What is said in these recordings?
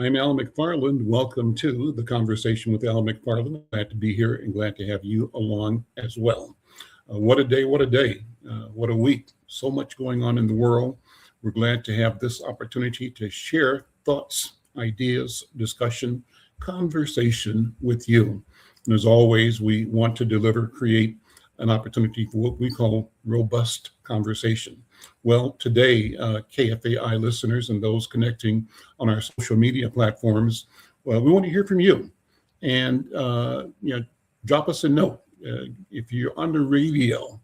I'm Al McFarlane. Welcome to the Conversation with Al McFarlane. Glad to be here and glad to have you along as well. What a day, what a day, what a week. So much going on in the world. We're glad to have this opportunity to share thoughts, ideas, discussion, conversation with you. And as always, we want to create an opportunity for what we call robust conversation. Well, today, KFAI listeners and those connecting on our social media platforms, well, we want to hear from you. And, drop us a note. If you're on the radio,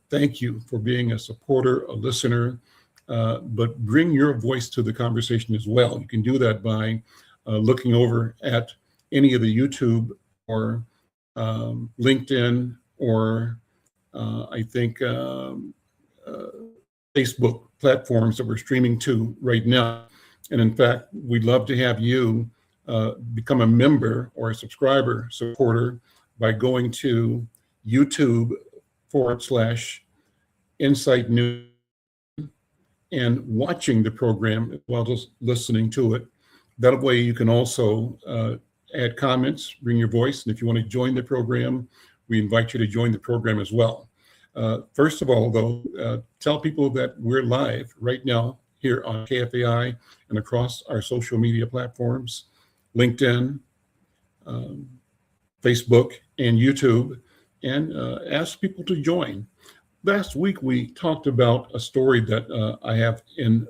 thank you for being a supporter, a listener, but bring your voice to the conversation as well. You can do that by looking over at any of the YouTube or LinkedIn or Facebook platforms that we're streaming to right now. And in fact, we'd love to have you become a member or a subscriber supporter by going to YouTube.com/Insight News and watching the program while just listening to it. That way you can also add comments, bring your voice. And if you want to join the program, we invite you to join the program as well. First of all, though, tell people that we're live right now here on KFAI and across our social media platforms, LinkedIn, Facebook, and YouTube, and ask people to join. Last week, we talked about a story that I have in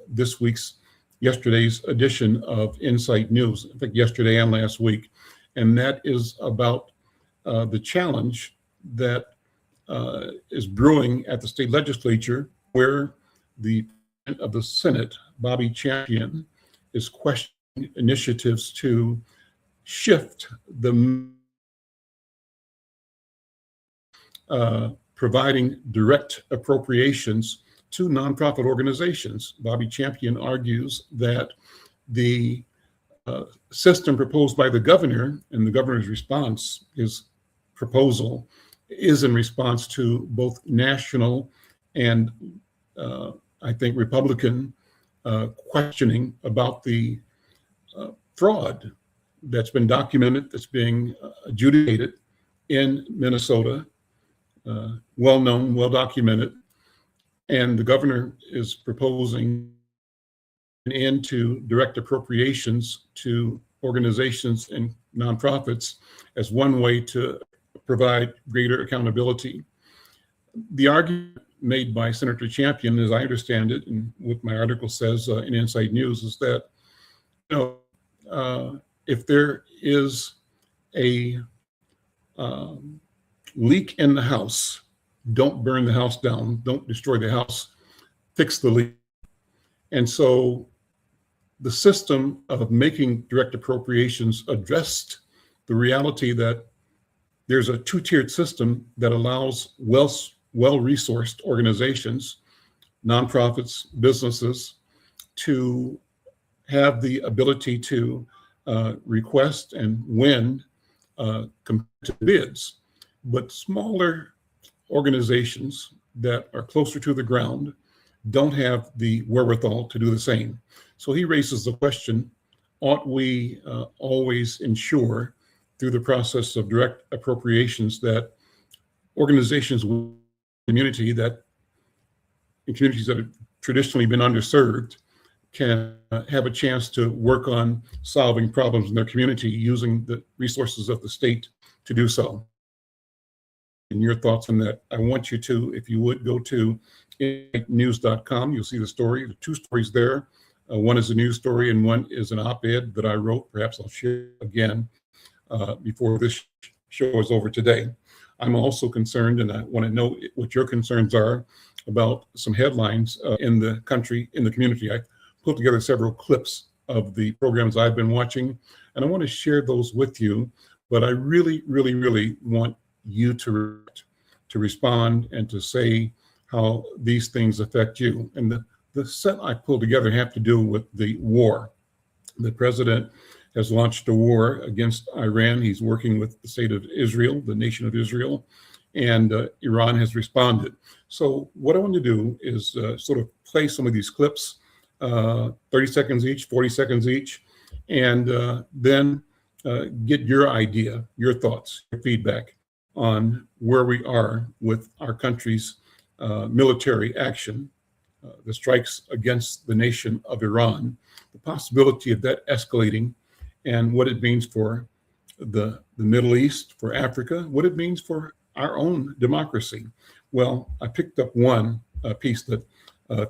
yesterday's edition of Insight News, in fact, yesterday and last week, and that is about the challenge that is brewing at the state legislature, where the president of the Senate, Bobby Champion, is questioning initiatives to shift the providing direct appropriations to nonprofit organizations. Bobby Champion argues that the system proposed by the governor and the governor's response, his proposal, is in response to both national and Republican questioning about the fraud that's been documented, that's being adjudicated in Minnesota, well-known, well-documented. And the governor is proposing an end to direct appropriations to organizations and nonprofits as one way to provide greater accountability. The argument made by Senator Champion, as I understand it, and what my article says in Insight News, is that if there is a leak in the house, don't burn the house down, don't destroy the house, fix the leak. And so the system of making direct appropriations addressed the reality that there's a two-tiered system that allows well-resourced organizations, nonprofits, businesses, to have the ability to request and win competitive bids. But smaller organizations that are closer to the ground don't have the wherewithal to do the same. So he raises the question, ought we always ensure through the process of direct appropriations that organizations in communities that have traditionally been underserved can have a chance to work on solving problems in their community using the resources of the state to do so? And your thoughts on that? I want you to, if you would, go to news.com. You'll see the story, the two stories there. One is a news story and one is an op-ed that I wrote. Perhaps I'll share again before this show is over today. I'm also concerned, and I want to know what your concerns are about some headlines in the country, in the community. I put together several clips of the programs I've been watching, and I want to share those with you. But I really, really, really want you to respond and to say how these things affect you. And the set I pulled together have to do with the war. The president has launched a war against Iran. He's working with the state of Israel, the nation of Israel, and Iran has responded. So what I want to do is sort of play some of these clips, 30 seconds each, 40 seconds each, and then get your idea, your thoughts, your feedback on where we are with our country's military action, the strikes against the nation of Iran, the possibility of that escalating, and what it means for the Middle East, for Africa, what it means for our own democracy. Well, I picked up one piece that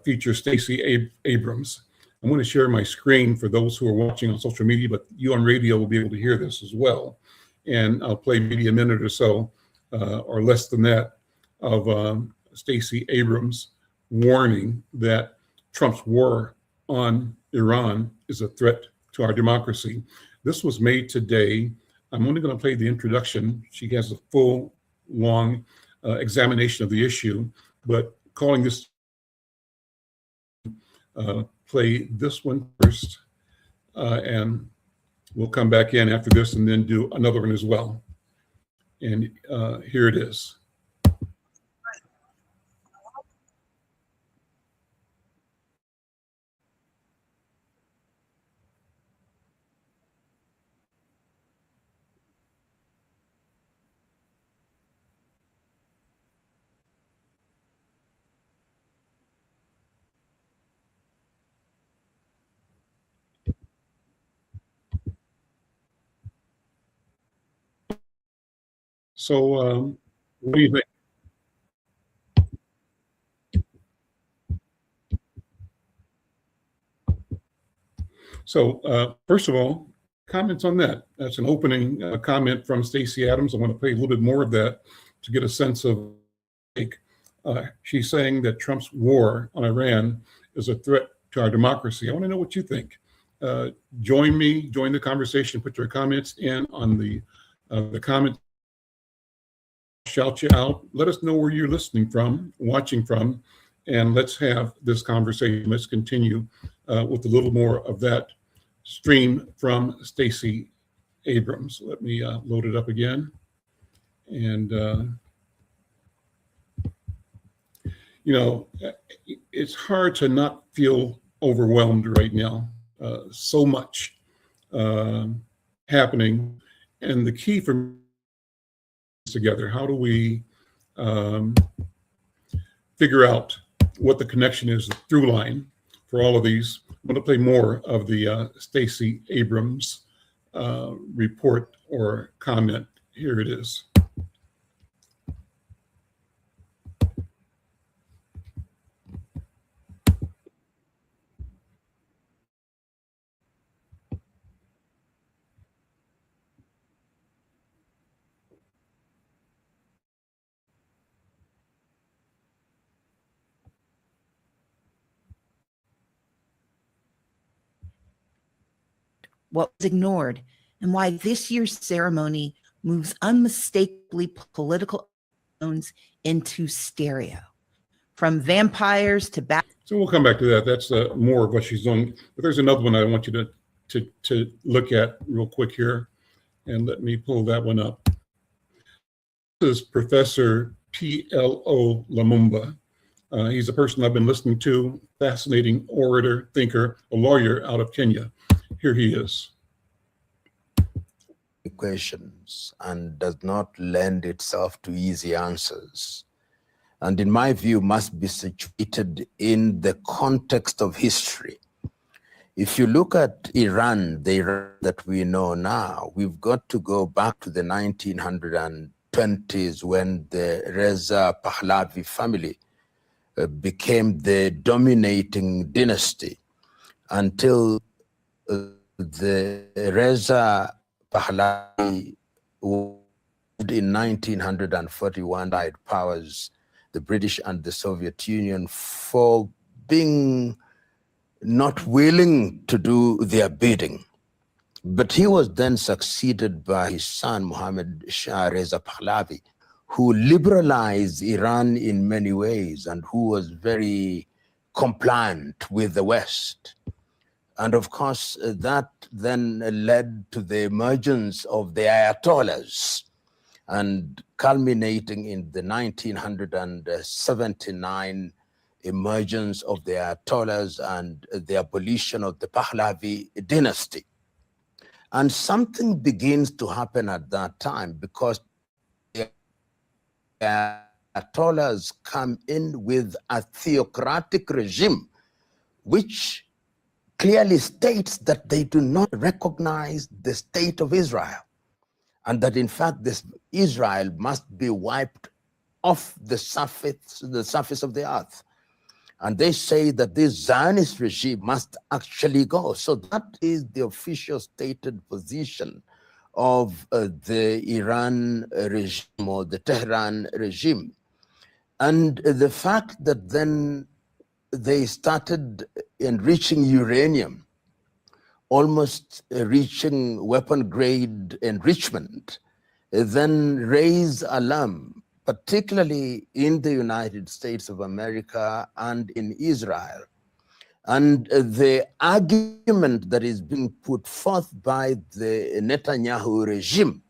features Stacey Abrams. I'm going to share my screen for those who are watching on social media, but you on radio will be able to hear this as well. And I'll play maybe a minute or so, or less than that, of Stacey Abrams warning that Trump's war on Iran is a threat to our democracy. This was made today. I'm only going to play the introduction. She has a full, long examination of the issue, but calling this, play this one first, and we'll come back in after this and then do another one as well. And here it is. So what do you think? So first of all, comments on that. That's an opening comment from Stacey Abrams. I want to play a little bit more of that to get a sense of she's saying that Trump's war on Iran is a threat to our democracy. I want to know what you think. Join me, join the conversation, put your comments in on the comment. Shout you out. Let us know where you're listening from, watching from, and let's have this conversation. Let's continue with a little more of that stream from Stacey Abrams. Let me load it up again. And, you know, it's hard to not feel overwhelmed right now. So much happening. And the key for me is together. How do we figure out what the connection is, the through line for all of these? I'm going to play more of the Stacey Abrams report or comment. Here it is. What was ignored, and why this year's ceremony moves unmistakably political tones into stereo. From vampires to back. So we'll come back to that. That's more of what she's doing. But there's another one I want you to look at real quick here. And let me pull that one up. This is Professor P.L.O. Lumumba. He's a person I've been listening to, fascinating orator, thinker, a lawyer out of Kenya. Here he is. Questions and does not lend itself to easy answers. And in my view, must be situated in the context of history. If you look at Iran, the Iran that we know now, we've got to go back to the 1920s when the Reza Pahlavi family became the dominating dynasty until the Reza Pahlavi in 1941 died powers, the British and the Soviet Union, for being not willing to do their bidding. But he was then succeeded by his son, Mohammad Shah Reza Pahlavi, who liberalized Iran in many ways and who was very compliant with the West. And of course, that then led to the emergence of the Ayatollahs, and culminating in the 1979 emergence of the Ayatollahs and the abolition of the Pahlavi dynasty. And something begins to happen at that time, because the Ayatollahs come in with a theocratic regime, which clearly states that they do not recognize the state of Israel, and that in fact this Israel must be wiped off the surface of the earth. And they say that this Zionist regime must actually go. So that is the official stated position of the Iran regime, or the Tehran regime. And the fact that then they started enriching uranium, almost reaching weapon grade enrichment, then raised alarm, particularly in the United States of America and in Israel. And the argument that is being put forth by the Netanyahu regime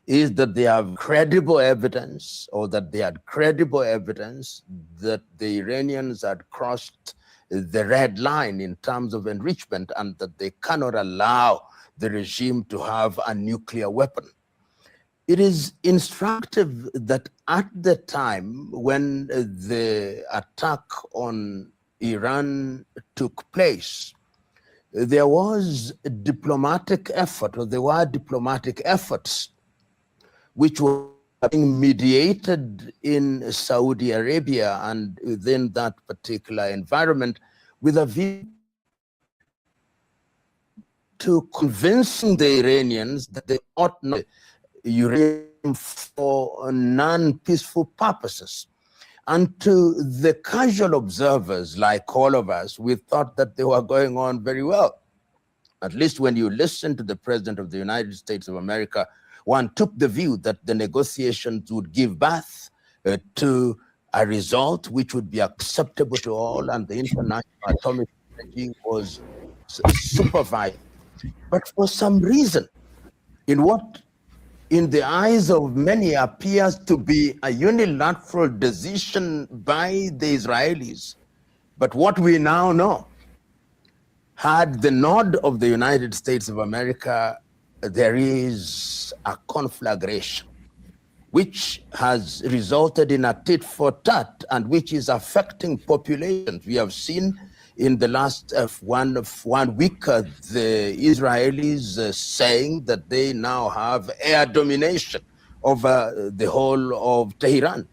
is that they have credible evidence, or that they had credible evidence, that the Iranians had crossed the red line in terms of enrichment, and that they cannot allow the regime to have a nuclear weapon. It is instructive that at the time when the attack on Iran took place, there was a diplomatic effort, or there were diplomatic efforts which were being mediated in Saudi Arabia and within that particular environment, with a view to convincing the Iranians that they ought not uranium for non-peaceful purposes. And to the casual observers, like all of us, we thought that they were going on very well. At least when you listen to the President of the United States of America, one took the view that the negotiations would give birth to a result which would be acceptable to all, and the International Atomic Energy was supervised. But for some reason, in what in the eyes of many appears to be a unilateral decision by the Israelis, but what we now know, had the nod of the United States of America, there is a conflagration which has resulted in a tit for tat, and which is affecting populations. We have seen in the last one week the Israelis saying that they now have air domination over the whole of Tehran.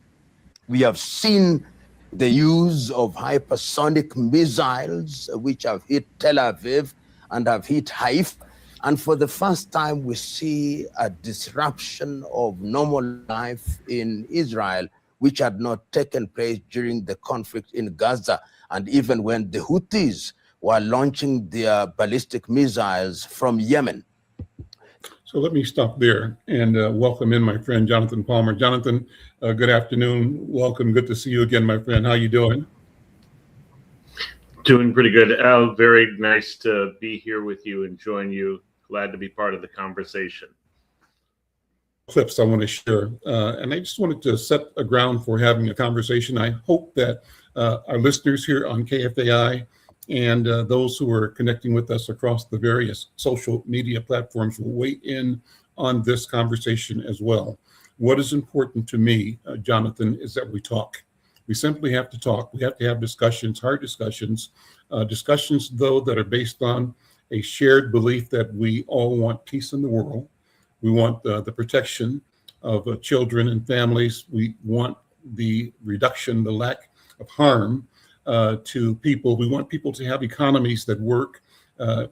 We have seen the use of hypersonic missiles which have hit Tel Aviv and have hit Haifa. And for the first time, we see a disruption of normal life in Israel, which had not taken place during the conflict in Gaza, and even when the Houthis were launching their ballistic missiles from Yemen. So let me stop there and welcome in my friend, Jonathan Palmer. Jonathan, good afternoon. Welcome. Good to see you again, my friend. How you doing? Doing pretty good, Al. Very nice to be here with you and join you. Glad to be part of the conversation. Clips I want to share. And I just wanted to set a ground for having a conversation. I hope that our listeners here on KFAI and those who are connecting with us across the various social media platforms will weigh in on this conversation as well. What is important to me, Jonathan, is that we talk. We simply have to talk. We have to have discussions, hard discussions, discussions, though, that are based on a shared belief that we all want peace in the world. We want the protection of children and families. We want the reduction, the lack of harm to people. We want people to have economies that work,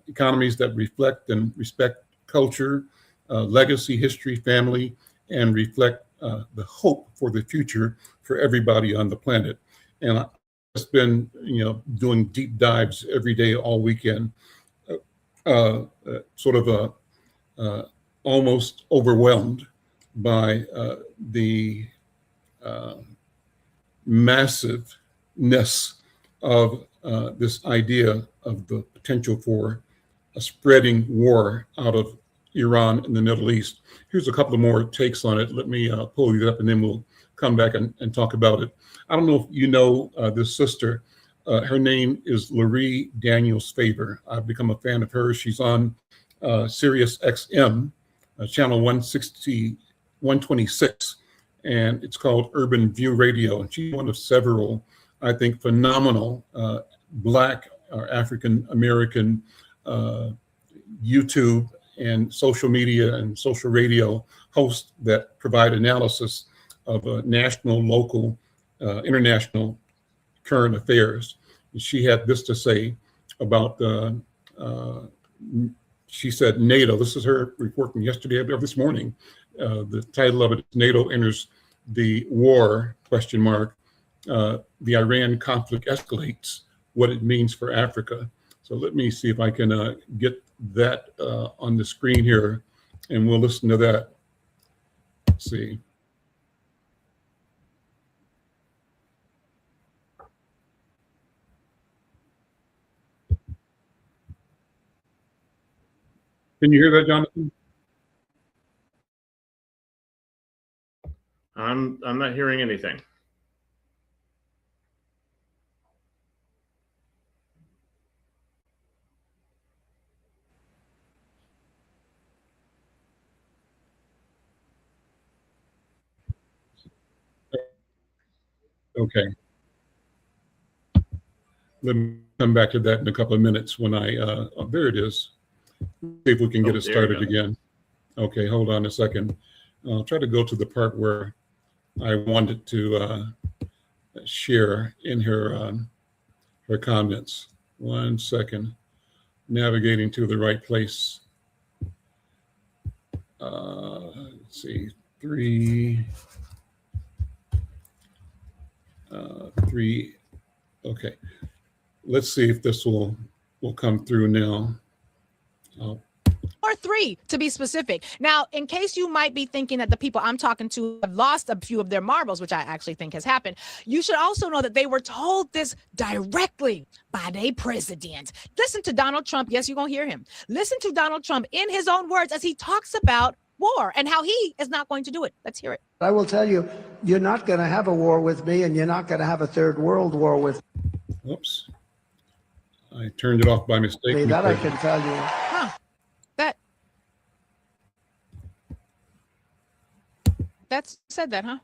economies that reflect and respect culture, legacy, history, family, and reflect the hope for the future for everybody on the planet. And I've just been, doing deep dives every day, all weekend, sort of almost overwhelmed by the massiveness of this idea of the potential for a spreading war out of Iran in the Middle East. Here's a couple of more takes on it. Let me pull these up and then we'll come back and talk about it. I don't know if you know this sister. Her name is Laree Daniels Favor. I've become a fan of hers. She's on Sirius XM, channel 126, and it's called Urban View Radio. And she's one of several, I think, phenomenal Black or African American YouTube and social media and social radio hosts that provide analysis of national, local, international current affairs. And she had this to say about she said NATO. This is her report from yesterday or this morning. The title of it is NATO enters the war, ? The Iran conflict escalates, what it means for Africa. So let me see if I can get that on the screen here, and we'll listen to that. Let's see. Can you hear that, Jonathan? I'm not hearing anything. Okay. Let me come back to that in a couple of minutes when oh, there it is. See if we can get it started again. Okay, hold on a second. I'll try to go to the part where I wanted to share in her her comments. 1 second. Navigating to the right place. Let's see, 3. Okay, let's see if this will come through now. Or 3, to be specific. Now, in case you might be thinking that the people I'm talking to have lost a few of their marbles, which I actually think has happened, you should also know that they were told this directly by their president. Listen to Donald Trump. Yes, you're going to hear him. Listen to Donald Trump in his own words as he talks about war and how he is not going to do it. Let's hear it. I will tell you, you're not going to have a war with me, and you're not going to have a third world war with Oops. I turned it off by mistake. me. That I can tell you. Huh. That's said that, huh?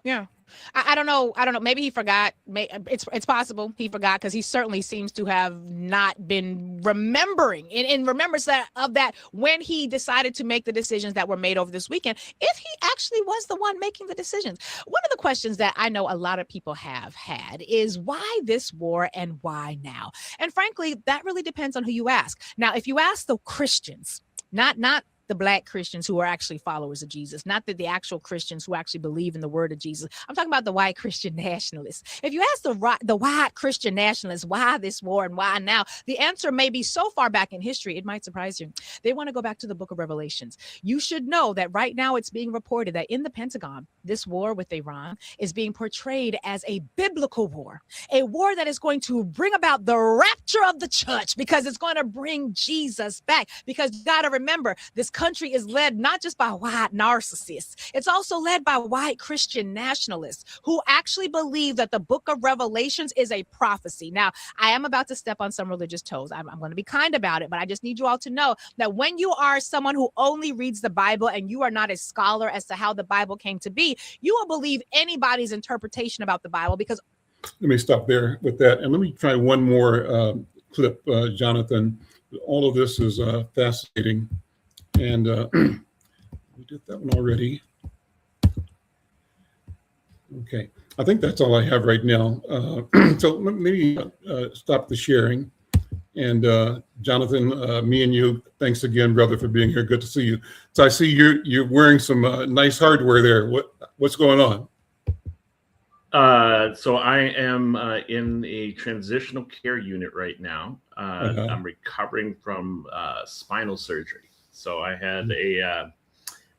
Yeah. I don't know. Maybe he forgot. It's possible he forgot, because he certainly seems to have not been remembering in remembrance of that when he decided to make the decisions that were made over this weekend, if he actually was the one making the decisions. One of the questions that I know a lot of people have had is why this war and why now? And frankly, that really depends on who you ask. Now, if you ask the Christians, not the Black Christians who are actually followers of Jesus, not the actual Christians who actually believe in the word of Jesus. I'm talking about the white Christian nationalists. If you ask the white Christian nationalists why this war and why now, the answer may be so far back in history, it might surprise you. They want to go back to the book of Revelations. You should know that right now it's being reported that in the Pentagon, this war with Iran is being portrayed as a biblical war, a war that is going to bring about the rapture of the church, because it's going to bring Jesus back. Because you got to remember, this country is led not just by white narcissists, it's also led by white Christian nationalists who actually believe that the book of Revelations is a prophecy. Now, I am about to step on some religious toes. I'm going to be kind about it, but I just need you all to know that when you are someone who only reads the Bible and you are not a scholar as to how the Bible came to be, you will believe anybody's interpretation about the Bible. Because let me stop there with that, and let me try one more clip, Jonathan. All of this is fascinating, and we did that one already. Okay, I think that's all I have right now. So let me stop the sharing. And Jonathan, me and you, thanks again, brother, for being here. Good to see you. So I see you're wearing some nice hardware there. What's going on? So I am in a transitional care unit right now. I'm recovering from spinal surgery. So I had a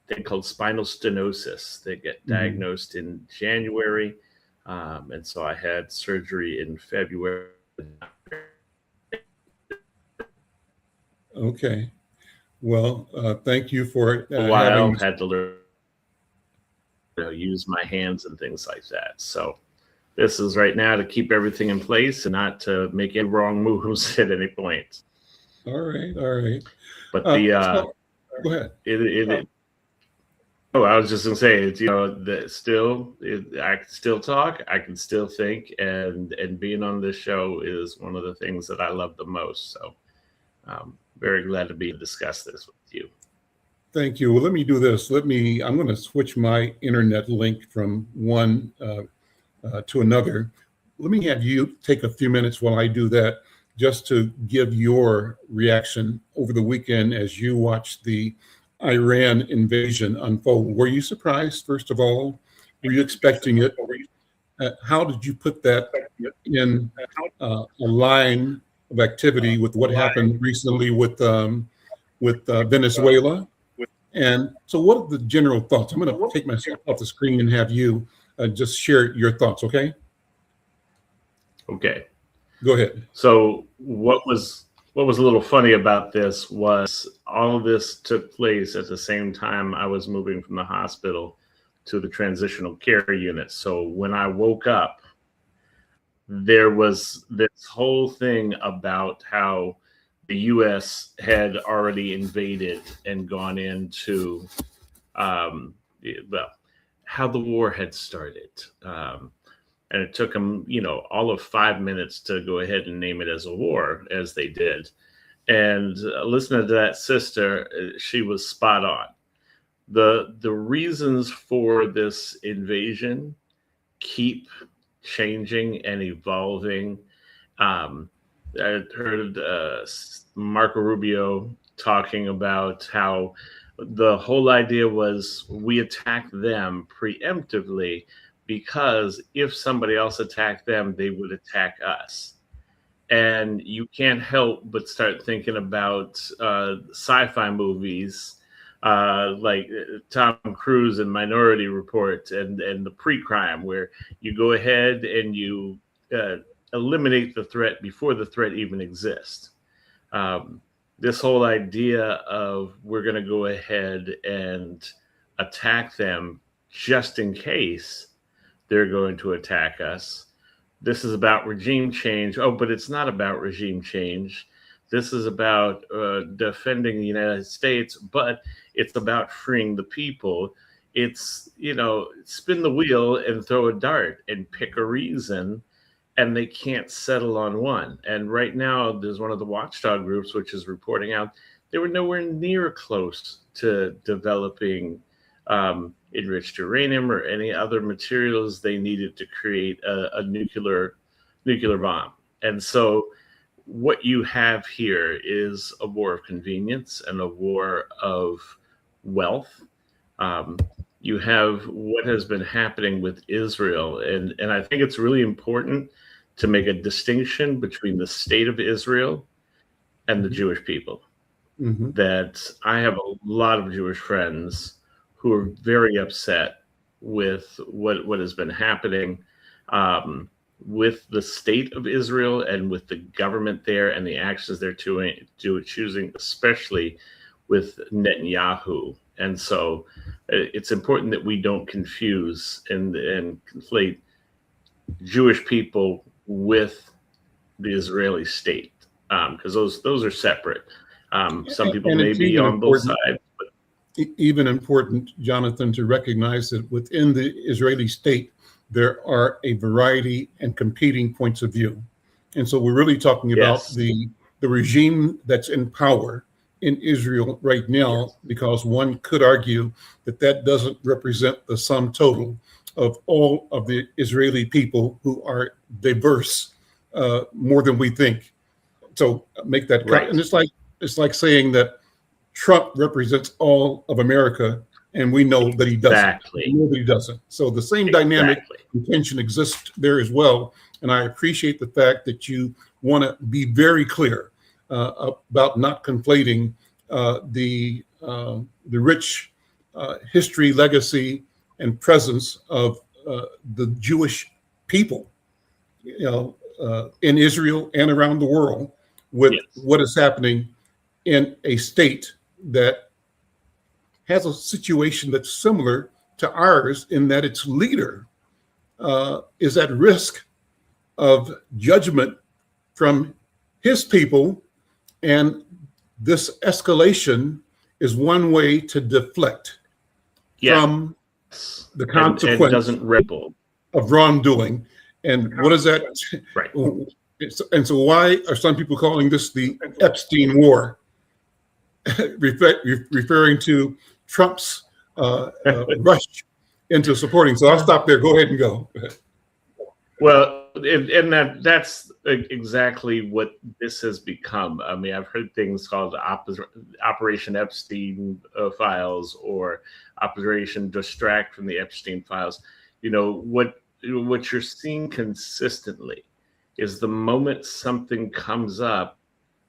thing called spinal stenosis that get diagnosed in January. And so I had surgery in February. Okay. Well, thank you for a while. Had to learn use my hands and things like that. So this is right now to keep everything in place and not to make any wrong moves at any point. All right. All right. But the So, go ahead. oh, I was just gonna say, it's, I can still talk, I can still think, and being on this show is one of the things that I love the most. So, very glad to be able to discuss this with you. Thank you. Well, let me do this. I'm going to switch my internet link from one to another. Let me have you take a few minutes while I do that, just to give your reaction over the weekend as you watched the Iran invasion unfold. Were you surprised, first of all? Were you expecting it? How did you put that in a line of activity with what happened recently with Venezuela? And so what are the general thoughts? I'm going to take myself off the screen and have you just share your thoughts, okay? Okay. Go ahead. So what was a little funny about this was all of this took place at the same time I was moving from the hospital to the transitional care unit. So when I woke up, there was this whole thing about how the U.S. had already invaded and gone into, how the war had started. And it took them, all of 5 minutes to go ahead and name it as a war, as they did. And listening to that sister, she was spot on. The reasons for this invasion keep changing and evolving. I heard Marco Rubio talking about how the whole idea was we attack them preemptively because if somebody else attacked them, they would attack us. And you can't help but start thinking about sci-fi movies like Tom Cruise and Minority Report and the pre-crime, where you go ahead and you eliminate the threat before the threat even exists. This whole idea of we're going to go ahead and attack them just in case they're going to attack us. This is about regime change. Oh, but it's not about regime change. This is about defending the United States, but it's about freeing the people. It's, spin the wheel and throw a dart and pick a reason, and they can't settle on one. And right now, there's one of the watchdog groups which is reporting out they were nowhere near close to developing enriched uranium or any other materials they needed to create a nuclear bomb. And so what you have here is a war of convenience and a war of wealth. You have what has been happening with Israel. And I think it's really important to make a distinction between the state of Israel and the Jewish people. Mm-hmm. That I have a lot of Jewish friends who are very upset with what has been happening with the state of Israel and with the government there and the actions they're choosing, especially with Netanyahu. And so it's important that we don't confuse and conflate Jewish people with the Israeli state, because those are separate. Some people may be on both sides. Even important, Jonathan, to recognize that within the Israeli state, there are a variety and competing points of view. And so we're really talking about the regime that's in power in Israel right now, because one could argue that doesn't represent the sum total of all of the Israeli people who are diverse more than we think. So make that right. And it's like saying that Trump represents all of America, and we know that he doesn't. Exactly. We know that he doesn't. So the same dynamic and tension exists there as well. And I appreciate the fact that you want to be very clear about not conflating the rich history, legacy, and presence of the Jewish people, in Israel and around the world, with what is happening in a state that has a situation that's similar to ours, in that its leader is at risk of judgment from his people, and this escalation is one way to deflect from the consequence and doesn't ripple of wrongdoing. And what is that? Right. And so why are some people calling this the Epstein War? Referring to Trump's rush into supporting. So I'll stop there. Go ahead and go. Well, and that's exactly what this has become. I mean, I've heard things called Operation Epstein files or Operation Distract from the Epstein files. You know, what you're seeing consistently is the moment something comes up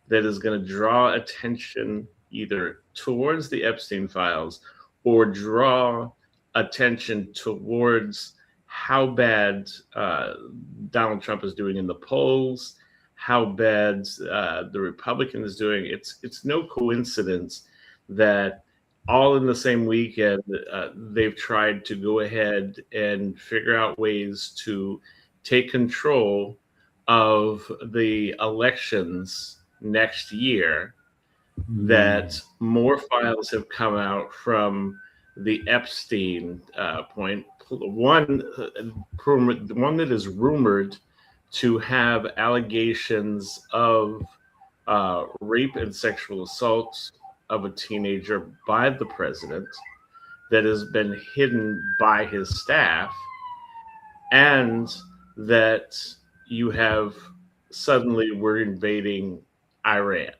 that is going to draw attention either towards the Epstein files or draw attention towards how bad Donald Trump is doing in the polls, how bad the Republican is doing. It's no coincidence that all in the same weekend, they've tried to go ahead and figure out ways to take control of the elections next year, that more files have come out from the Epstein point. One that is rumored to have allegations of rape and sexual assault of a teenager by the president that has been hidden by his staff, and that you have suddenly we're invading Iran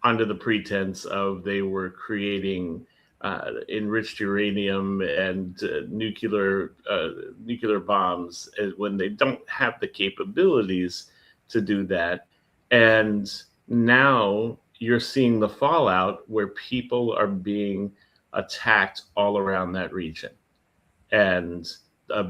under the pretense of they were creating enriched uranium and nuclear bombs, when they don't have the capabilities to do that. And now you're seeing the fallout where people are being attacked all around that region, and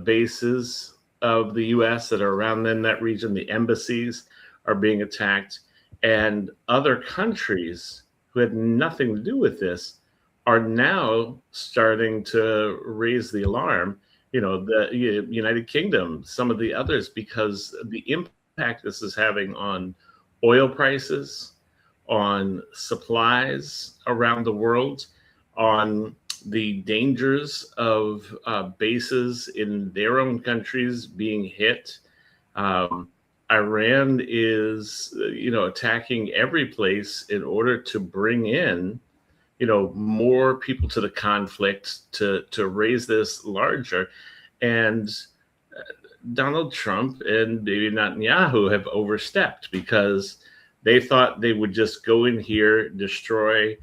bases of the U.S. that are around in that region, the embassies are being attacked, and other countries who had nothing to do with this are now starting to raise the alarm. You know, the United Kingdom, some of the others, because the impact this is having on oil prices, on supplies around the world, on the dangers of bases in their own countries being hit. Iran is, attacking every place in order to bring in, more people to the conflict, to raise this larger. And Donald Trump and Bibi Netanyahu have overstepped, because they thought they would just go in here, destroy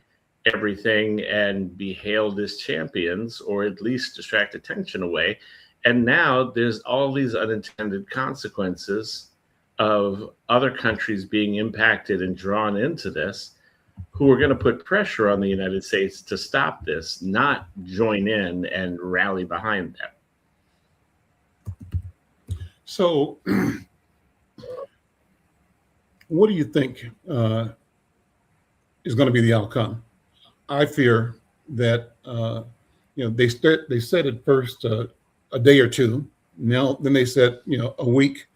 everything, and be hailed as champions, or at least distract attention away. And now there's all these unintended consequences of other countries being impacted and drawn into this, who are going to put pressure on the United States to stop this, not join in and rally behind them. So what do you think is going to be the outcome? I fear that they said at first a day or two. Now then they said a week,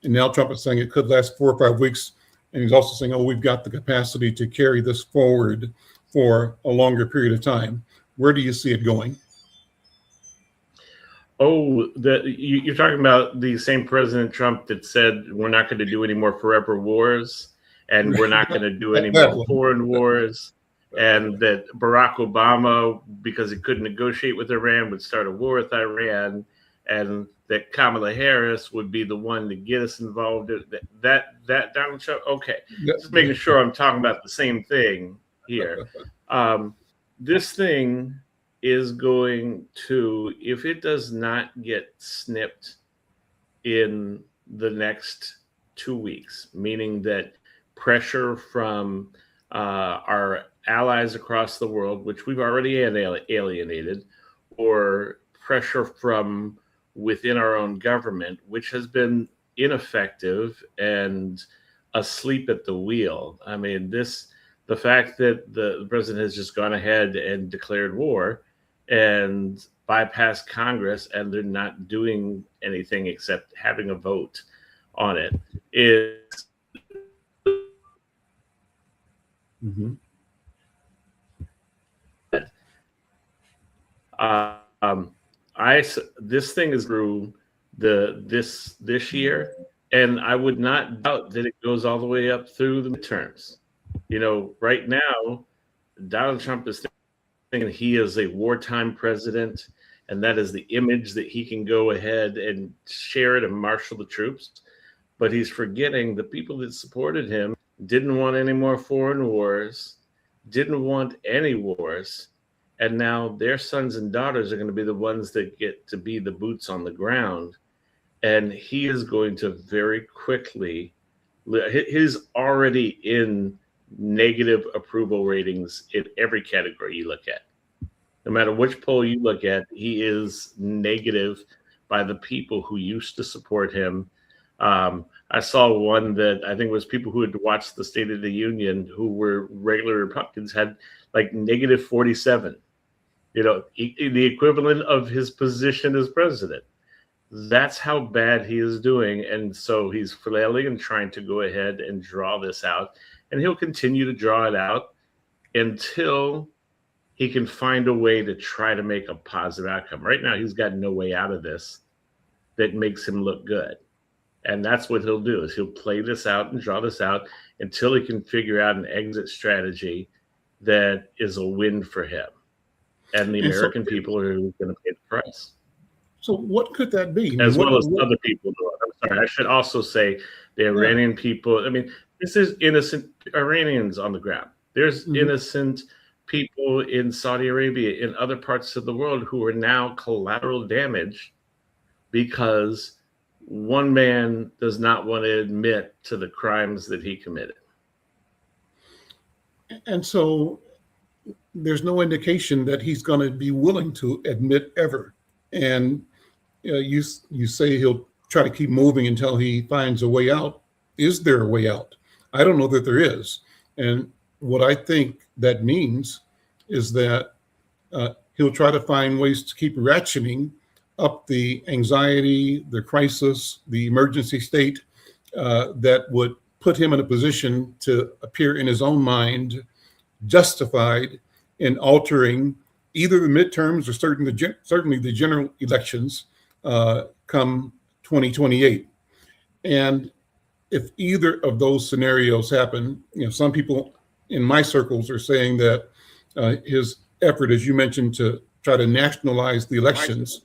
and now Trump is saying it could last 4 or 5 weeks, and he's also saying, we've got the capacity to carry this forward for a longer period of time. Where do you see it going? Oh, you're talking about the same President Trump that said we're not going to do any more forever wars, and we're not going to do any more foreign wars, and that Barack Obama, because he couldn't negotiate with Iran, would start a war with Iran, and that Kamala Harris would be the one to get us involved. That Donald Trump. Okay, just making sure I'm talking about the same thing here. This thing is going to, if it does not get snipped in the next 2 weeks, meaning that pressure from our allies across the world, which we've already alienated, or pressure from within our own government, which has been ineffective and asleep at the wheel. I mean, the fact that the president has just gone ahead and declared war and bypassed Congress, and they're not doing anything except having a vote on it, is Mhm. This thing is through this year, and I would not doubt that it goes all the way up through the midterms. Right now, Donald Trump is thinking he is a wartime president, and that is the image that he can go ahead and share it and marshal the troops. But he's forgetting the people that supported him didn't want any more foreign wars, didn't want any wars. And now their sons and daughters are going to be the ones that get to be the boots on the ground. And he is going to very quickly, he's already in negative approval ratings in every category you look at. No matter which poll you look at, he is negative by the people who used to support him. I saw one that I think was people who had watched the State of the Union who were regular Republicans had like negative 47, the equivalent of his position as president. That's how bad he is doing. And so he's flailing and trying to go ahead and draw this out. And he'll continue to draw it out until he can find a way to try to make a positive outcome. Right now, he's got no way out of this that makes him look good. And that's what he'll do is he'll play this out and draw this out until he can figure out an exit strategy that is a win for him. And the American people are going to pay the price. So what could that be? As well as other people. I'm sorry. I should also say the Iranian people. I mean, this is innocent Iranians on the ground. There's innocent people in Saudi Arabia, in other parts of the world who are now collateral damage because one man does not want to admit to the crimes that he committed. And so there's no indication that he's going to be willing to admit ever. And you say he'll try to keep moving until he finds a way out. Is there a way out? I don't know that there is. And what I think that means is that he'll try to find ways to keep ratcheting up the anxiety, the crisis, the emergency state that would put him in a position to appear in his own mind justified in altering either the midterms or certainly the general elections come 2028. And if either of those scenarios happen, some people in my circles are saying that his effort, as you mentioned, to try to nationalize the elections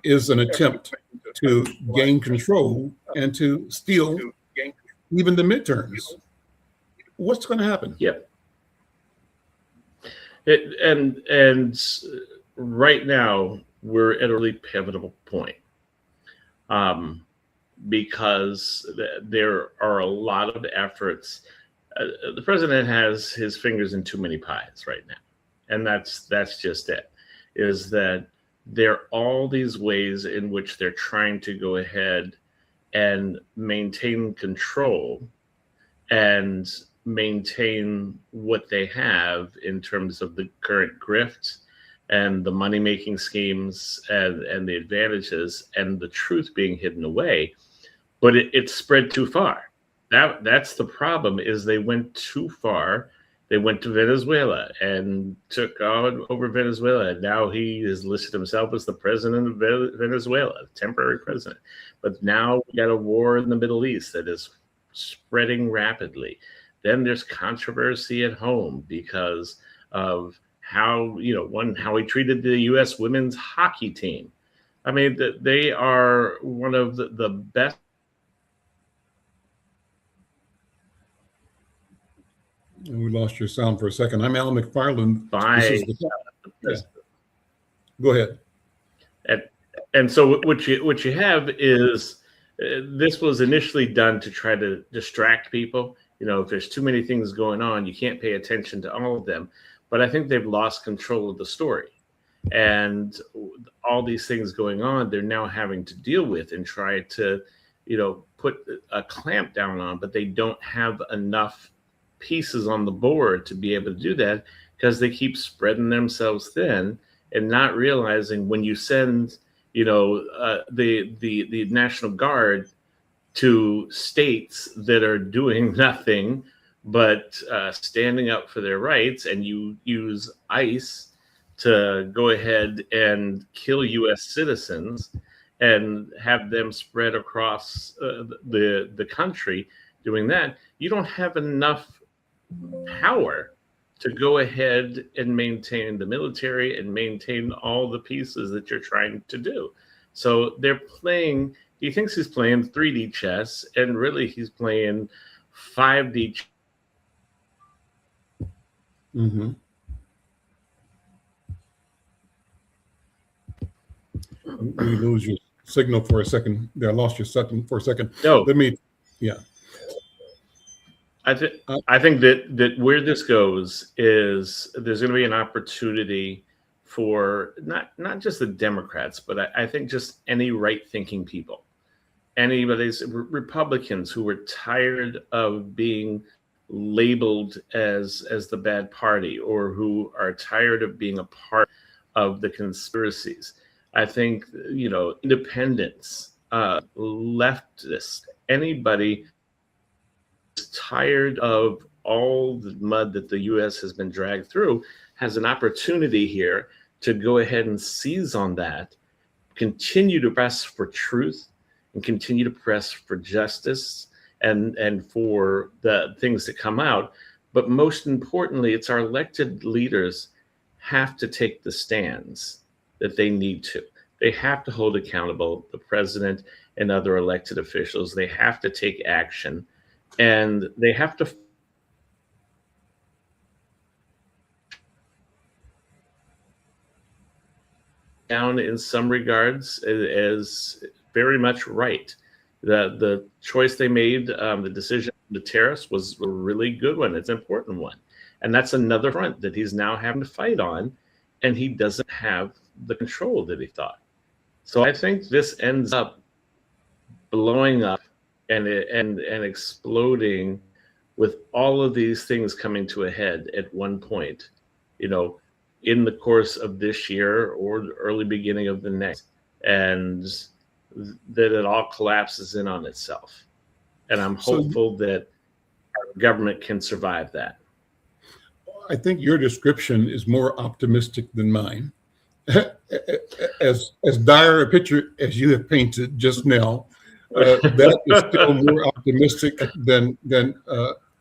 is an attempt to gain control and to steal even the midterms. What's going to happen? Yep. And right now we're at a really pivotal point because there are a lot of efforts. The president has his fingers in too many pies right now, and that's just it. Is that there are all these ways in which they're trying to go ahead and maintain control and maintain what they have in terms of the current grift and the money-making schemes and the advantages and the truth being hidden away. But it's spread too far. That's the problem, is they went too far. They went to Venezuela and took on over Venezuela. And now he has listed himself as the president of Venezuela, temporary president. But now we got a war in the Middle East that is spreading rapidly. Then there's controversy at home because of how he treated the U.S. women's hockey team. I mean, they are one of the best. We lost your sound for a second. I'm Alan McFarlane. Go ahead. And so what you have is this was initially done to try to distract people. If there's too many things going on, you can't pay attention to all of them. But I think they've lost control of the story. And all these things going on, they're now having to deal with and try to, put a clamp down on, but they don't have enough pieces on the board to be able to do that because they keep spreading themselves thin and not realizing when you send, the National Guard to states that are doing nothing but standing up for their rights, and you use ICE to go ahead and kill U.S. citizens and have them spread across the country doing that, you don't have enough power to go ahead and maintain the military and maintain all the pieces that you're trying to do. So they're playing, he thinks he's playing 3D chess, and really he's playing 5D chess. Mm-hmm. We lose your signal for a second. I lost your second for a second. No, Let me, yeah. I think that where this goes is there's going to be an opportunity for not just the Democrats, but I think just any right-thinking people, anybody's Republicans who were tired of being labeled as the bad party, or who are tired of being a part of the conspiracies. I think, independents, leftists, anybody tired of all the mud that the U.S. has been dragged through has an opportunity here to go ahead and seize on that, continue to press for truth, and continue to press for justice and for the things that come out. But most importantly, it's our elected leaders have to take the stands that they need to. They have to hold accountable the president and other elected officials. They have to take action. And they have to down in some regards as very much right. The choice they made, the decision, the tariffs was a really good one. It's an important one. And that's another front that he's now having to fight on, and he doesn't have the control that he thought. So I think this ends up blowing up and exploding with all of these things coming to a head at one point, in the course of this year or the early beginning of the next, and that it all collapses in on itself. And I'm hopeful that our government can survive that. I think your description is more optimistic than mine. As dire a picture as you have painted just now, that is still more optimistic than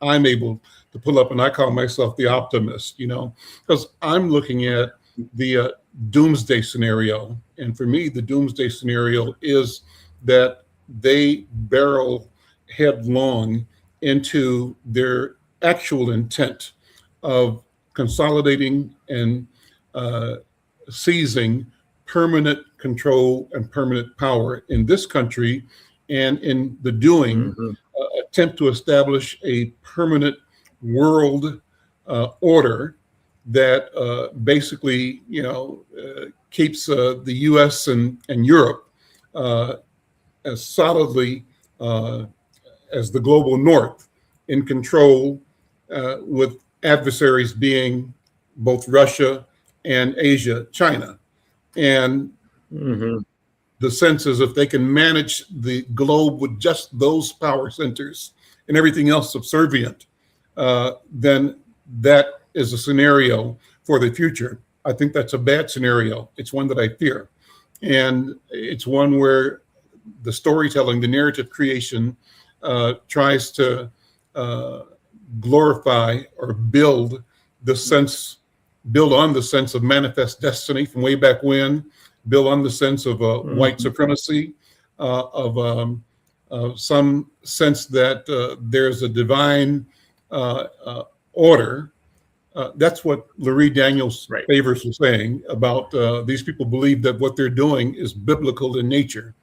I'm able to pull up. And I call myself the optimist, because I'm looking at the doomsday scenario. And for me, the doomsday scenario is that they barrel headlong into their actual intent of consolidating and seizing permanent control and permanent power in this country, and in the doing, attempt to establish a permanent world order that basically, keeps the U.S. and Europe as solidly as the global North in control, with adversaries being both Russia and Asia, China. And the sense is if they can manage the globe with just those power centers and everything else subservient, then that is a scenario for the future. I think that's a bad scenario. It's one that I fear. And it's one where the storytelling, the narrative creation tries to glorify or build on the sense of manifest destiny from way back when, build on the sense of white supremacy, of some sense that there's a divine order. That's what Larry Daniels Favors was saying about these people believe that what they're doing is biblical in nature.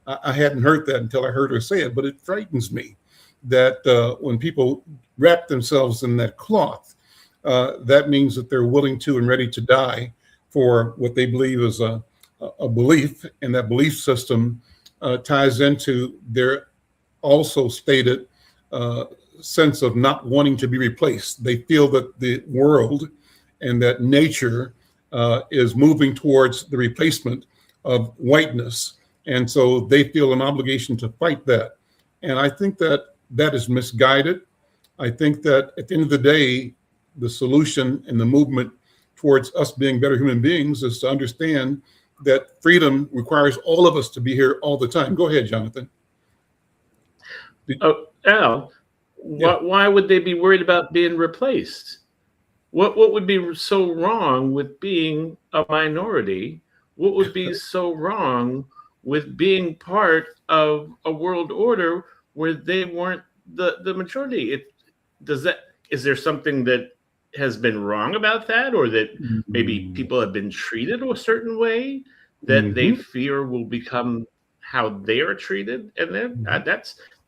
I hadn't heard that until I heard her say it, but it frightens me that when people wrap themselves in that cloth, that means that they're willing to and ready to die for what they believe is a belief, and that belief system ties into their also stated sense of not wanting to be replaced. They feel that the world and that nature is moving towards the replacement of whiteness. And so they feel an obligation to fight that. And I think that that is misguided. I think that at the end of the day, the solution and the movement towards us being better human beings is to understand that freedom requires all of us to be here all the time. Go ahead, Jonathan. Oh, Al, why would they be worried about being replaced? What would be so wrong with being a minority? What would be so wrong with being part of a world order where they weren't the majority? Is there something that has been wrong about that, or that maybe people have been treated a certain way that they fear will become how they are treated? And then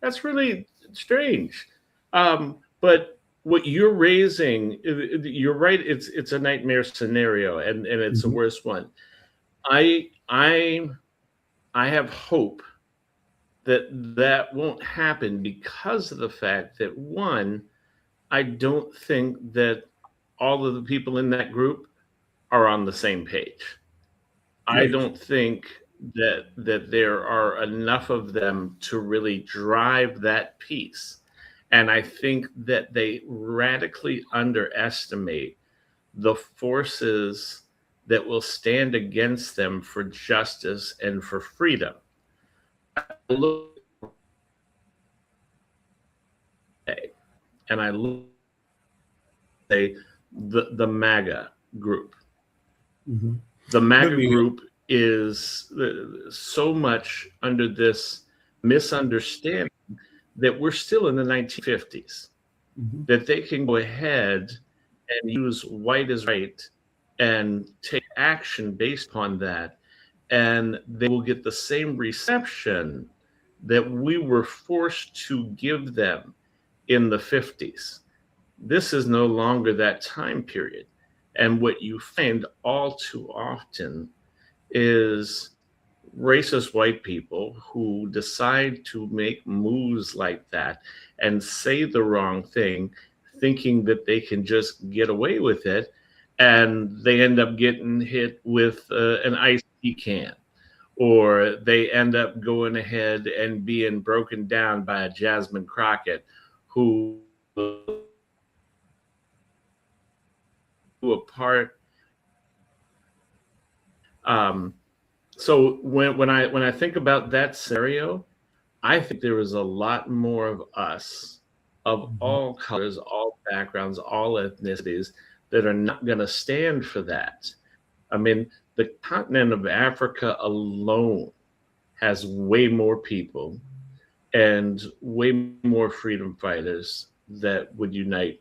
that's really strange. But what you're raising, you're right. It's a nightmare scenario, and it's the worst one. I have hope that won't happen because of the fact that, one, I don't think that all of the people in that group are on the same page. I don't think that there are enough of them to really drive that piece. And I think that they radically underestimate the forces that will stand against them for justice and for freedom. I look at the MAGA group. The MAGA group is so much under this misunderstanding that we're still in the 1950s, that they can go ahead and use white as right and take action based upon that, and they will get the same reception that we were forced to give them in the 50s. This is no longer that time period. And what you find all too often is racist white people who decide to make moves like that and say the wrong thing, thinking that they can just get away with it, and they end up getting hit with an ice tea can, or they end up going ahead and being broken down by a Jasmine Crockett who apart. So when I think about that scenario, I think there is a lot more of us, of all colors, all backgrounds, all ethnicities, that are not going to stand for that. I mean, the continent of Africa alone has way more people and way more freedom fighters that would unite.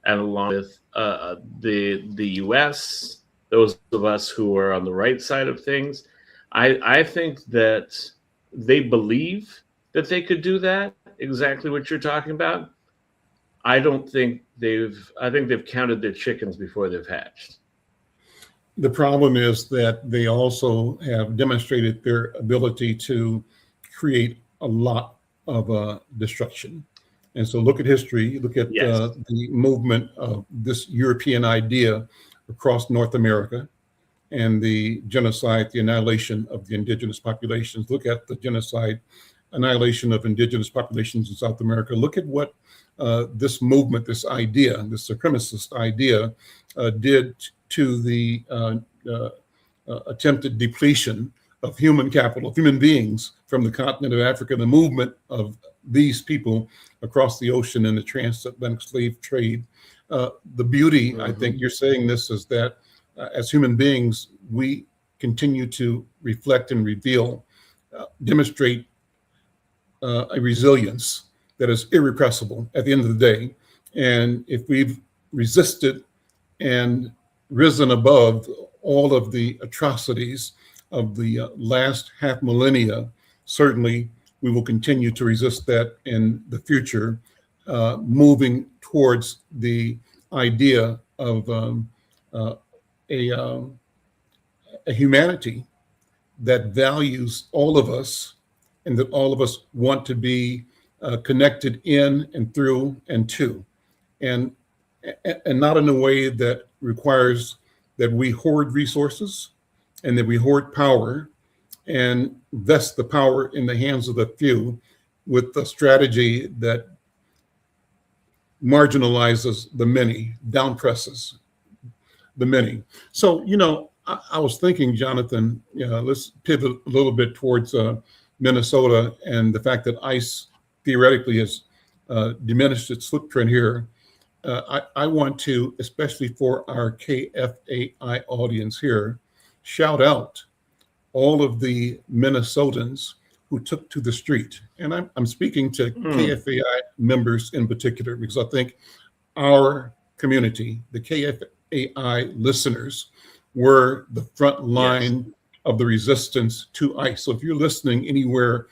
And along with the U.S., those of us who are on the right side of things, I think that they believe that they could do that, exactly what you're talking about. I think they've counted their chickens before they've hatched. The problem is that they also have demonstrated their ability to create a lot of destruction. And so look at history, look at the movement of this European idea across North America and the genocide, the annihilation of the indigenous populations. Look at the genocide, annihilation of indigenous populations in South America. Look at what this movement, this idea, this supremacist idea did to the attempted depletion of human capital, of human beings from the continent of Africa, the movement of these people across the ocean in the transatlantic slave trade. The beauty, I think you're saying this, is that as human beings, we continue to reflect and reveal, demonstrate a resilience that is irrepressible at the end of the day. And if we've resisted and risen above all of the atrocities of the last half millennia, certainly we will continue to resist that in the future, moving towards the idea of a humanity that values all of us, and that all of us want to be connected in and through and to, and not in a way that requires that we hoard resources and that we hoard power and vest the power in the hands of the few, with the strategy that marginalizes the many, downpresses the many. So, I was thinking, Jonathan, let's pivot a little bit towards Minnesota and the fact that ICE theoretically has diminished its footprint here. I want to, especially for our KFAI audience here, shout out all of the Minnesotans who took to the street. And I'm speaking to KFAI members in particular, because I think our community, the KFAI listeners, were the front line of the resistance to ICE. So if you're listening anywhere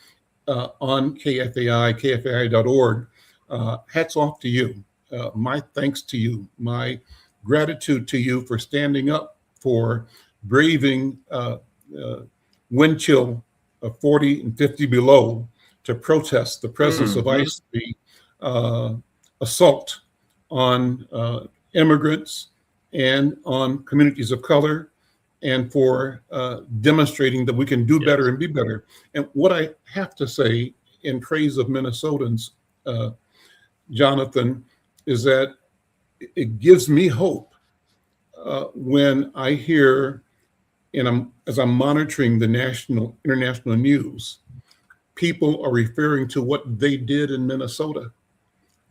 on KFAI, kfai.org, hats off to you. My thanks to you, my gratitude to you for standing up, for braving wind chill of 40 and 50 below to protest the presence of ICE, the assault on immigrants and on communities of color, and for demonstrating that we can do better and be better. And what I have to say in praise of Minnesotans, Jonathan, is that it gives me hope when I hear, and as I'm monitoring the national, international news, people are referring to what they did in Minnesota.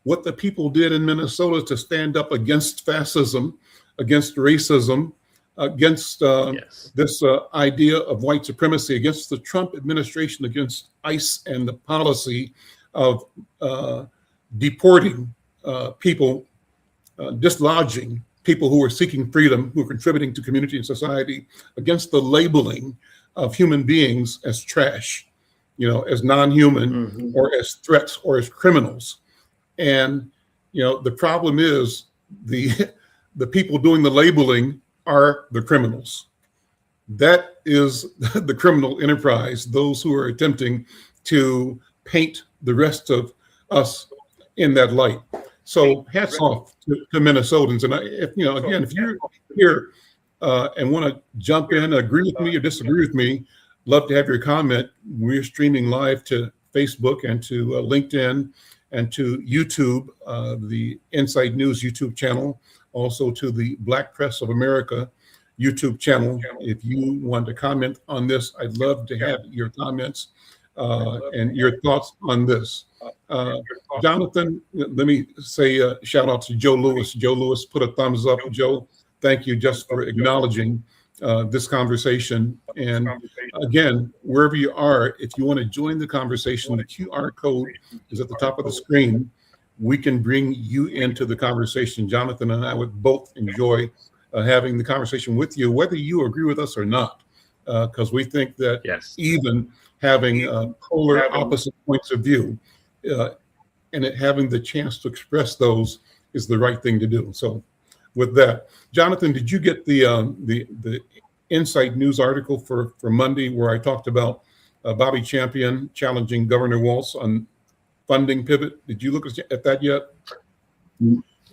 What the people did in Minnesota to stand up against fascism, against racism, against this idea of white supremacy, against the Trump administration, against ICE and the policy of deporting people, dislodging people who are seeking freedom, who are contributing to community and society, against the labeling of human beings as trash, as non-human, or as threats, or as criminals. And the problem is the people doing the labeling are the criminals. That is the criminal enterprise, those who are attempting to paint the rest of us in that light. So hats off to Minnesotans. And if you're here and want to jump in, agree with me or disagree with me, love to have your comment. We're streaming live to Facebook and to LinkedIn and to YouTube, the Inside News YouTube channel, also to the Black Press of America YouTube channel. If you want to comment on this, I'd love to have your comments and your thoughts on this. Jonathan, let me say a shout out to Joe Lewis. Joe Lewis put a thumbs up. Joe, thank you just for acknowledging this conversation. And again, wherever you are, if you want to join the conversation, the QR code is at the top of the screen. We can bring you into the conversation. Jonathan and I would both enjoy having the conversation with you, whether you agree with us or not, because we think that even having polar opposite points of view and having the chance to express those is the right thing to do. So with that, Jonathan, did you get the Insight News article for Monday where I talked about Bobby Champion challenging Governor Walz on funding pivot? Did you look at that yet?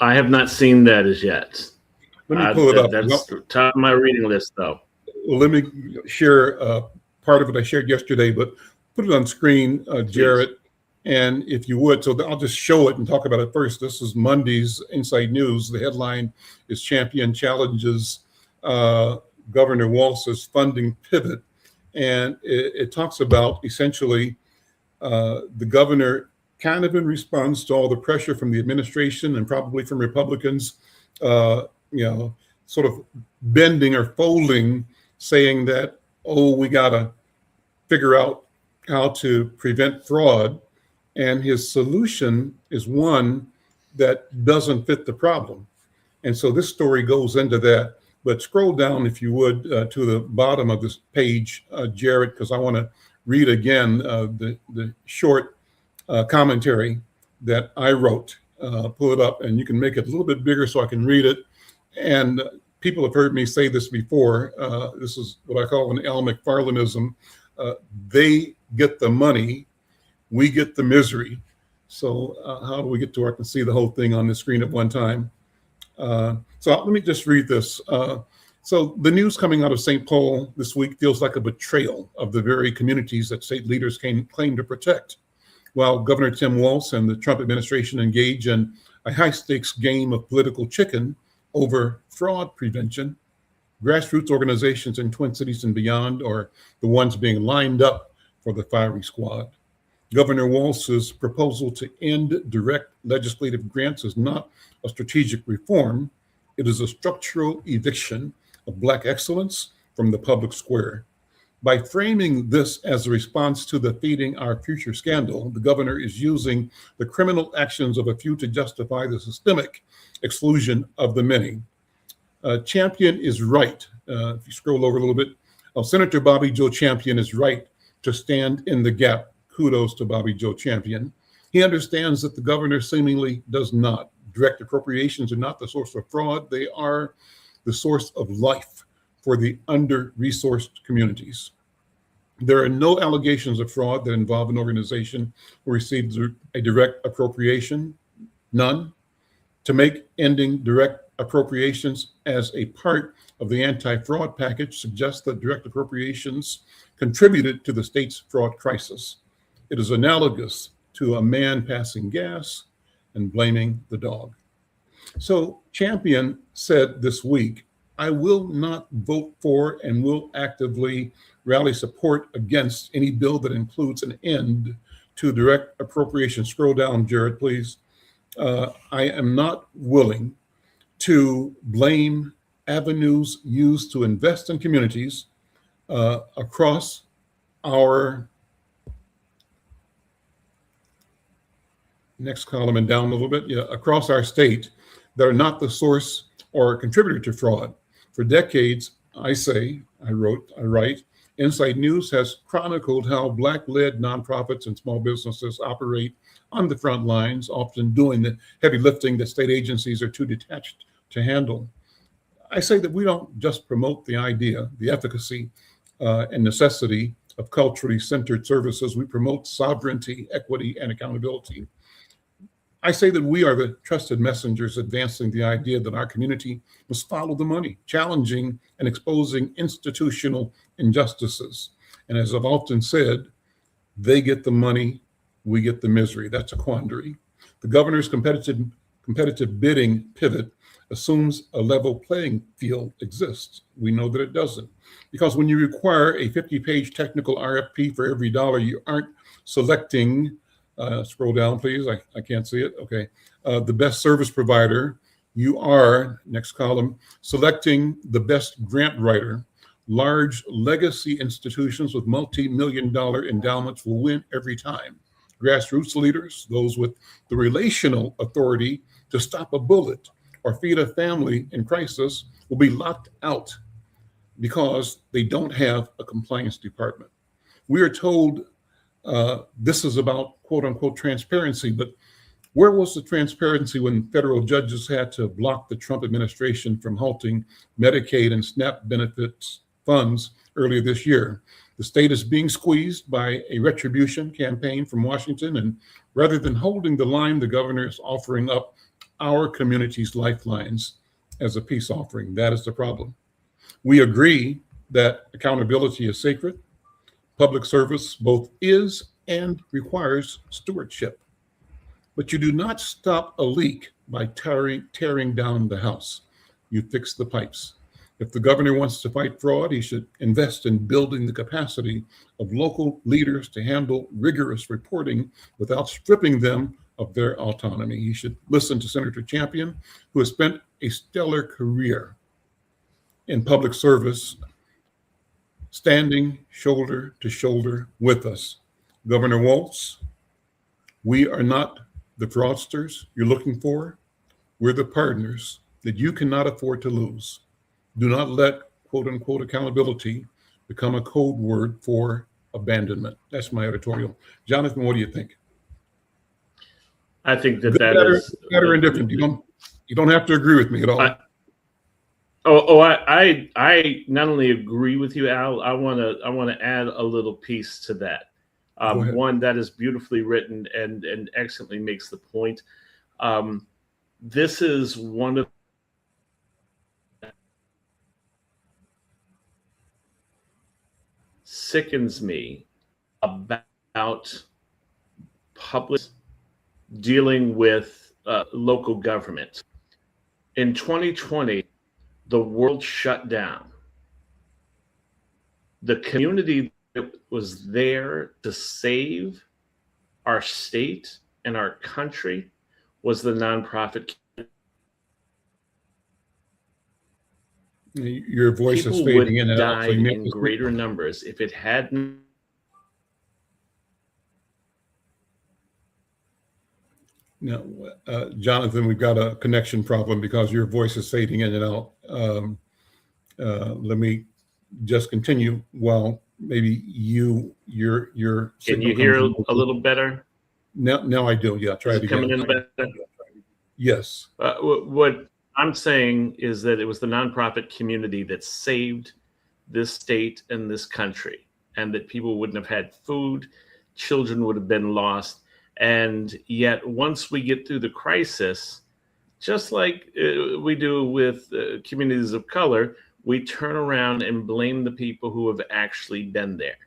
I have not seen that as yet. Let me pull it up. That's top of my reading list, though. Well, let me share part of it I shared yesterday, but put it on screen, Jarrett. And if you would, so I'll just show it and talk about it first. This is Monday's Inside News. The headline is Champion Challenges Governor Walz's Funding Pivot. And it talks about essentially the governor kind of in response to all the pressure from the administration and probably from Republicans, sort of bending or folding, saying that, we got to figure out how to prevent fraud. And his solution is one that doesn't fit the problem. And so this story goes into that. But scroll down, if you would, to the bottom of this page, Jared, because I want to read again the short commentary that I wrote. Pull it up, and you can make it a little bit bigger so I can read it. And people have heard me say this before. This is what I call an Al McFarlaneism. They get the money, we get the misery. So how do we get to where I can see the whole thing on the screen at one time? So let me just read this. So the news coming out of St. Paul this week feels like a betrayal of the very communities that state leaders claim to protect. While Governor Tim Walz and the Trump administration engage in a high-stakes game of political chicken over fraud prevention. Grassroots organizations in Twin Cities and beyond are the ones being lined up for the firing squad. Governor Walz's proposal to end direct legislative grants is not a strategic reform. It is a structural eviction of Black excellence from the public square. By framing this as a response to the Feeding Our Future scandal, the governor is using the criminal actions of a few to justify the systemic exclusion of the many. Champion is right. If you scroll over a little bit, Senator Bobby Joe Champion is right to stand in the gap. Kudos to Bobby Joe Champion. He understands that the governor seemingly does not. Direct appropriations are not the source of fraud. They are the source of life for the under-resourced communities. There are no allegations of fraud that involve an organization who receives a direct appropriation, none. To make ending direct appropriations as a part of the anti-fraud package suggests that direct appropriations contributed to the state's fraud crisis. It is analogous to a man passing gas and blaming the dog. So Champion said this week, I will not vote for and will actively rally support against any bill that includes an end to direct appropriation. Scroll down, Jared, please. I am not willing to blame avenues used to invest in communities across our next column and down a little bit, across our state that are not the source or contributor to fraud. For decades, I write, Inside News has chronicled how Black-led nonprofits and small businesses operate on the front lines, often doing the heavy lifting that state agencies are too detached to handle. I say that we don't just promote the idea, the efficacy, and necessity of culturally centered services. We promote sovereignty, equity, and accountability. I say that we are the trusted messengers advancing the idea that our community must follow the money, challenging and exposing institutional injustices. And as I've often said, they get the money, we get the misery. That's a quandary. The governor's competitive bidding pivot assumes a level playing field exists. We know that it doesn't. Because when you require a 50-page technical RFP for every dollar, you aren't selecting scroll down, please. I can't see it. Okay. The best service provider, you are, next column, selecting the best grant writer. Large legacy institutions with multi-million-dollar endowments will win every time. Grassroots leaders, those with the relational authority to stop a bullet or feed a family in crisis, will be locked out because they don't have a compliance department. We are told this is about quote unquote transparency, but where was the transparency when federal judges had to block the Trump administration from halting Medicaid and SNAP benefits funds earlier this year? The state is being squeezed by a retribution campaign from Washington, and rather than holding the line, the governor is offering up our community's lifelines as a peace offering. That is the problem. We agree that accountability is sacred. Public service both is and requires stewardship. But you do not stop a leak by tearing down the house. You fix the pipes. If the governor wants to fight fraud, he should invest in building the capacity of local leaders to handle rigorous reporting without stripping them of their autonomy. He should listen to Senator Champion, who has spent a stellar career in public service, standing shoulder to shoulder with us. Governor Walz, we are not the fraudsters you're looking for. We're the partners that you cannot afford to lose. Do not let quote unquote accountability become a code word for abandonment. That's my editorial. Jonathan, what do you think? I think that Good, that better, is better and different. You don't have to agree with me at all. I not only agree with you, Al. I want to add a little piece to that. One that is beautifully written and excellently makes the point. This is one of sickens me about public dealing with local government. In 2020, the world shut down. The community that was there to save our state and our country was the nonprofit. Your voice is People fading would in and out. die So you in greater numbers if it hadn't. No, Jonathan, we've got a connection problem because your voice is fading in and out. Let me just continue while maybe your Can signal you hear comes in. a little better? Now I do. Yeah, try Is it it coming again. in better? Yes. What I'm saying is that it was the nonprofit community that saved this state and this country, and that people wouldn't have had food, children would have been lost. And yet, once we get through the crisis, just like we do with communities of color, we turn around and blame the people who have actually been there.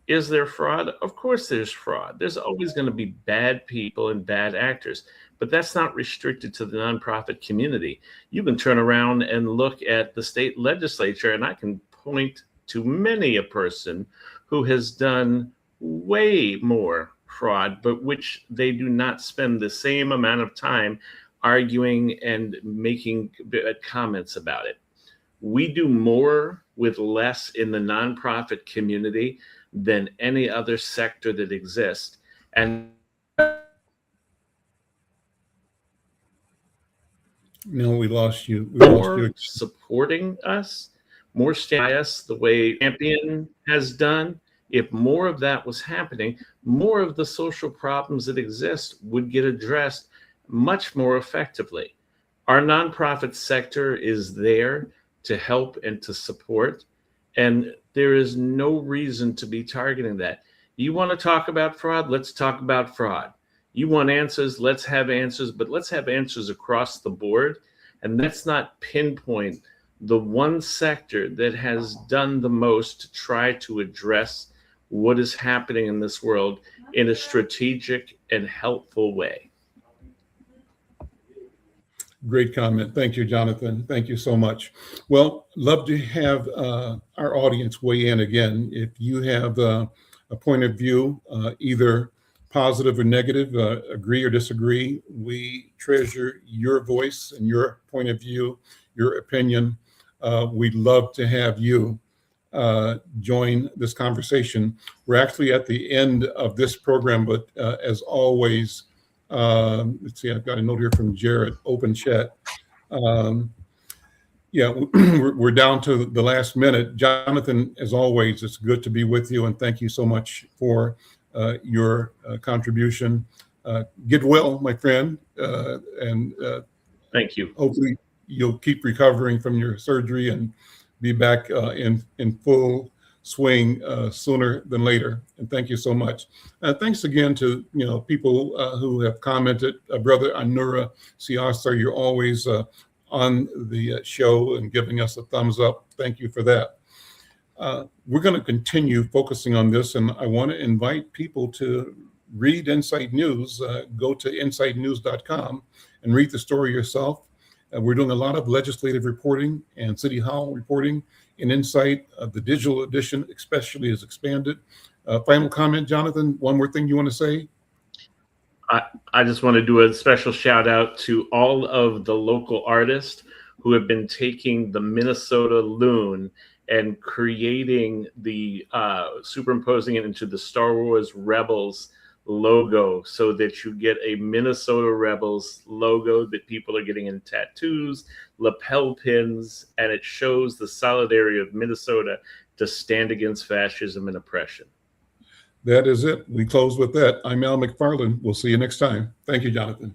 Is there fraud? Of course there's fraud. There's always going to be bad people and bad actors, but that's not restricted to the nonprofit community. You can turn around and look at the state legislature, and I can point to many a person who has done way more fraud, but which they do not spend the same amount of time arguing and making comments about it. We do more with less in the nonprofit community than any other sector that exists. And No, we lost you. We lost more you. supporting us, more standing by us the way Champion has done. If more of that was happening, more of the social problems that exist would get addressed much more effectively. Our nonprofit sector is there to help and to support, and there is no reason to be targeting that. You want to talk about fraud? Let's talk about fraud. You want answers? Let's have answers, but let's have answers across the board. And let's not pinpoint the one sector that has done the most to try to address what is happening in this world in a strategic and helpful way. Great comment. Thank you, Jonathan. Thank you so much. Well, love to have our audience weigh in again. If you have a point of view, either positive or negative, agree or disagree, we treasure your voice and your point of view, your opinion. We'd love to have you join this conversation. We're actually at the end of this program, but as always, let's see, I've got a note here from Jared, open chat. Yeah, we're down to the last minute. Jonathan, as always, it's good to be with you, and thank you so much for your contribution. Get well, my friend, and Thank you. hopefully you'll keep recovering from your surgery and be back in full swing sooner than later. And thank you so much. Thanks again to people who have commented. Brother Anura Siasar, you're always on the show and giving us a thumbs up. Thank you for that. We're going to continue focusing on this, and I want to invite people to read Insight News. Go to insightnews.com and read the story yourself. We're doing a lot of legislative reporting and City Hall reporting in Insight. The digital edition especially is expanded. Final comment, Jonathan, one more thing you want to say? I just want to do a special shout out to all of the local artists who have been taking the Minnesota loon and creating the superimposing it into the Star Wars Rebels logo, so that you get a Minnesota Rebels logo that people are getting in tattoos, lapel pins, and it shows the solidarity of Minnesota to stand against fascism and oppression. That is it. We close with that. I'm Al McFarlane. We'll see you next time. Thank you, Jonathan.